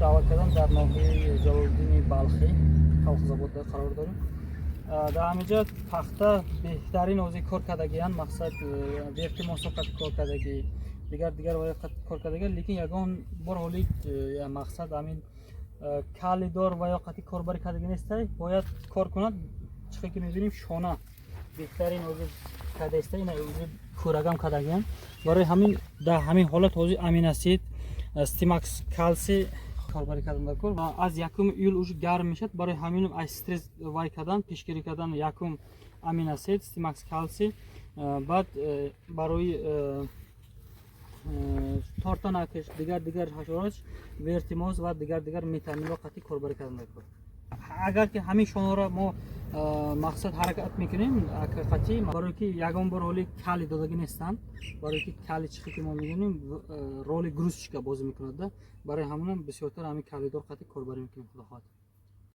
دعوت کردم در ناحیه جلال‌الدین بلخی کاوخزاباد قرار داریم. در همینجا پخته بهترین اوزی کار کردگیان مقصد وقتی مسافت کار کردگی دیگر وقت کار کردگی لیکن یگان بار حالی مقصد همین کالی دار و یا قطعی کار بری کردگی نیست باید کار کند چیزی که می‌بینیم شانه بهترین اوزی کرده است این اوزی کورگام کردگیان برای همین در همین حالت اوزی امین اسید استیماکس کالسی کاربری کردن دکور و از یکم ایول اوج گرم میشد برای همین استرس وای کردن پیشگیری کردن یکم امین اسید استیماکس کالسی بعد برای تارتانکش دیگر حشرات ورتیموز و دیگر میتامین و قطعی کاربری کردن دکور اگر که همین شما را ما مقصد حرکت میکنیم قطعی برای که یگان بار حالی کالی دادگی نیستن برای که کالی چیزی که ما میگیم رول گروزچیکا بازی میکنه برای همون بسیارتر همین کالی دار قطعی کاربری میکنیم خدا خواهد